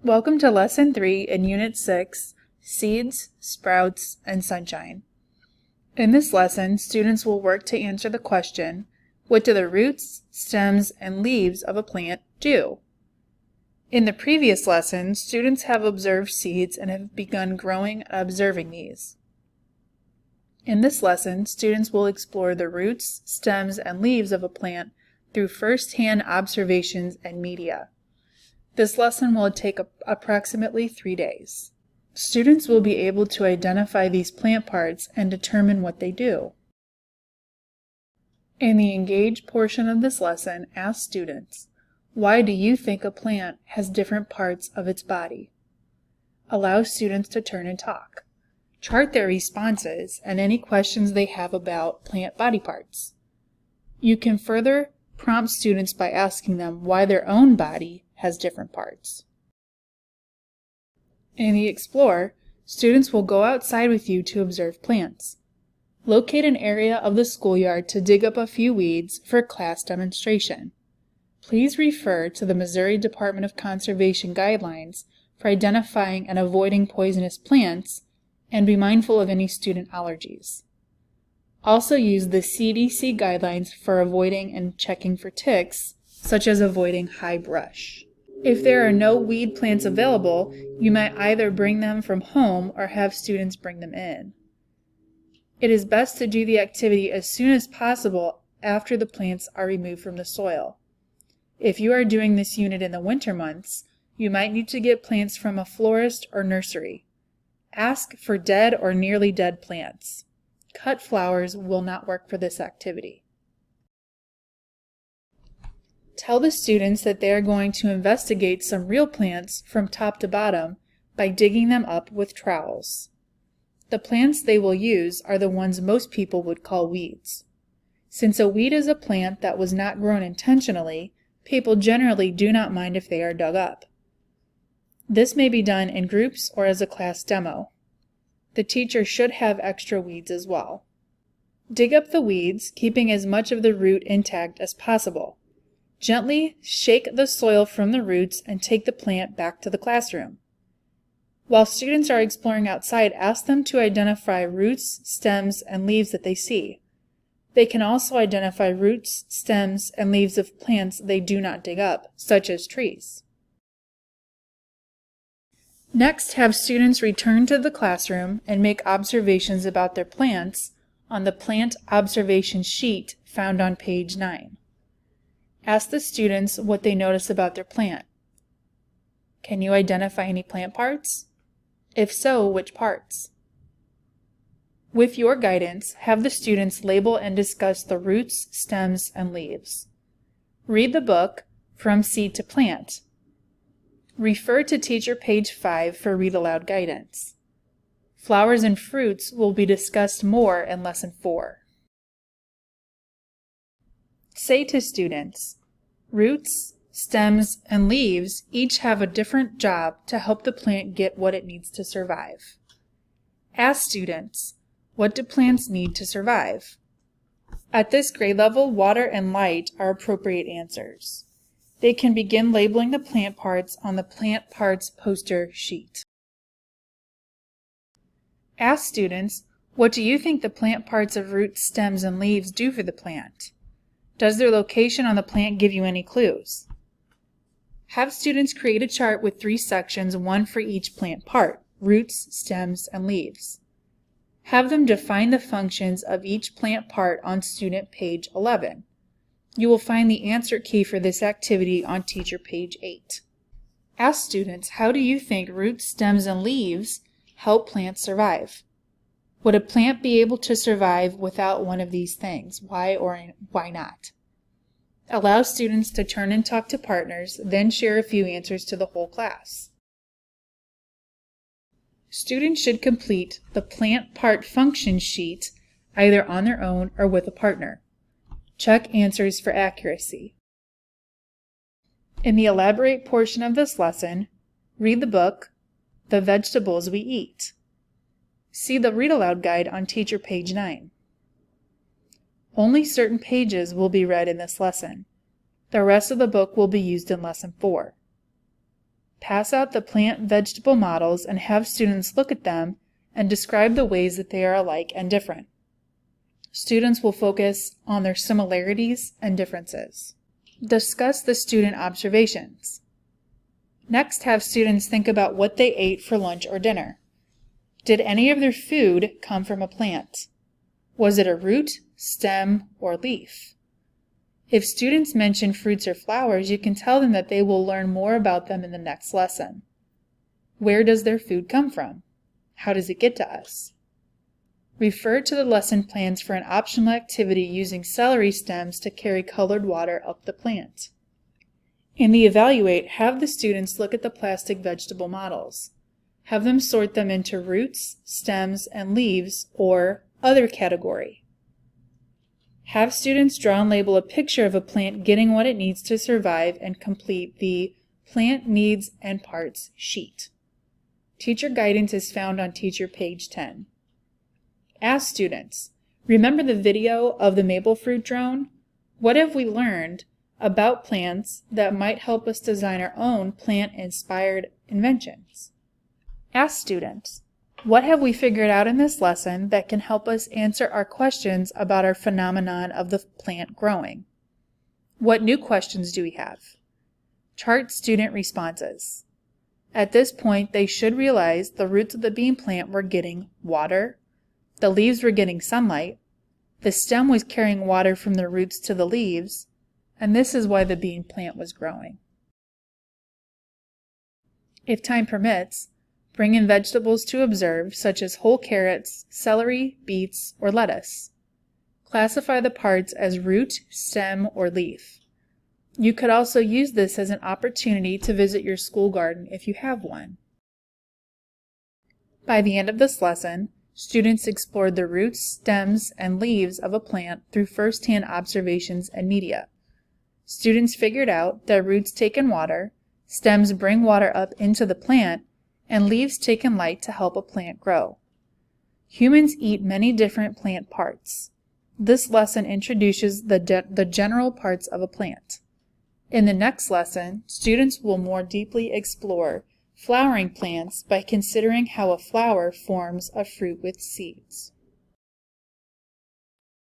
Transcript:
Welcome to Lesson 3 in Unit 6, Seeds, Sprouts, and Sunshine. In this lesson, students will work to answer the question, what do the roots, stems, and leaves of a plant do? In the previous lesson, students have observed seeds and have begun growing and observing these. In this lesson, students will explore the roots, stems, and leaves of a plant through first-hand observations and media. This lesson will take approximately 3 days. Students will be able to identify these plant parts and determine what they do. In the Engage portion of this lesson, ask students, why do you think a plant has different parts of its body? Allow students to turn and talk. Chart their responses and any questions they have about plant body parts. You can further prompt students by asking them why their own body has different parts. In the Explore, students will go outside with you to observe plants. Locate an area of the schoolyard to dig up a few weeds for a class demonstration. Please refer to the Missouri Department of Conservation guidelines for identifying and avoiding poisonous plants, and be mindful of any student allergies. Also use the CDC guidelines for avoiding and checking for ticks, such as avoiding high brush. If there are no weed plants available, you might either bring them from home or have students bring them in. It is best to do the activity as soon as possible after the plants are removed from the soil. If you are doing this unit in the winter months, you might need to get plants from a florist or nursery. Ask for dead or nearly dead plants. Cut flowers will not work for this activity. Tell the students that they are going to investigate some real plants from top to bottom by digging them up with trowels. The plants they will use are the ones most people would call weeds. Since a weed is a plant that was not grown intentionally, people generally do not mind if they are dug up. This may be done in groups or as a class demo. The teacher should have extra weeds as well. Dig up the weeds, keeping as much of the root intact as possible. Gently shake the soil from the roots and take the plant back to the classroom. While students are exploring outside, ask them to identify roots, stems, and leaves that they see. They can also identify roots, stems, and leaves of plants they do not dig up, such as trees. Next, have students return to the classroom and make observations about their plants on the plant observation sheet found on page 9. Ask the students what they notice about their plant. Can you identify any plant parts? If so, which parts? With your guidance, have the students label and discuss the roots, stems, and leaves. Read the book, From Seed to Plant. Refer to Teacher page 5 for read aloud guidance. Flowers and fruits will be discussed more in Lesson 4. Say to students, roots, stems, and leaves each have a different job to help the plant get what it needs to survive. Ask students, what do plants need to survive? At this grade level, water and light are appropriate answers. They can begin labeling the plant parts on the plant parts poster sheet. Ask students, what do you think the plant parts of roots, stems, and leaves do for the plant? Does their location on the plant give you any clues? Have students create a chart with 3 sections, one for each plant part, roots, stems, and leaves. Have them define the functions of each plant part on student page 11. You will find the answer key for this activity on teacher page 8. Ask students, how do you think roots, stems, and leaves help plants survive? Would a plant be able to survive without one of these things? Why or why not? Allow students to turn and talk to partners, then share a few answers to the whole class. Students should complete the plant part function sheet either on their own or with a partner. Check answers for accuracy. In the Elaborate portion of this lesson, read the book, The Vegetables We Eat. See the Read Aloud Guide on Teacher page 9. Only certain pages will be read in this lesson. The rest of the book will be used in Lesson 4. Pass out the plant-vegetable models and have students look at them and describe the ways that they are alike and different. Students will focus on their similarities and differences. Discuss the student observations. Next, have students think about what they ate for lunch or dinner. Did any of their food come from a plant? Was it a root, stem, or leaf? If students mention fruits or flowers, you can tell them that they will learn more about them in the next lesson. Where does their food come from? How does it get to us? Refer to the lesson plans for an optional activity using celery stems to carry colored water up the plant. In the evaluate, have the students look at the plastic vegetable models. Have them sort them into roots, stems, and leaves, or other category. Have students draw and label a picture of a plant getting what it needs to survive and complete the Plant Needs and Parts sheet. Teacher guidance is found on teacher page 10. Ask students, remember the video of the maple fruit drone? What have we learned about plants that might help us design our own plant-inspired inventions? Ask students, what have we figured out in this lesson that can help us answer our questions about our phenomenon of the plant growing? What new questions do we have? Chart student responses. At this point, they should realize the roots of the bean plant were getting water, the leaves were getting sunlight, the stem was carrying water from the roots to the leaves, and this is why the bean plant was growing. If time permits, bring in vegetables to observe, such as whole carrots, celery, beets, or lettuce. Classify the parts as root, stem, or leaf. You could also use this as an opportunity to visit your school garden if you have one. By the end of this lesson, students explored the roots, stems, and leaves of a plant through first-hand observations and media. Students figured out that roots take in water, stems bring water up into the plant, and leaves take in light to help a plant grow. Humans eat many different plant parts. This lesson introduces the general parts of a plant. In the next lesson, students will more deeply explore flowering plants by considering how a flower forms a fruit with seeds.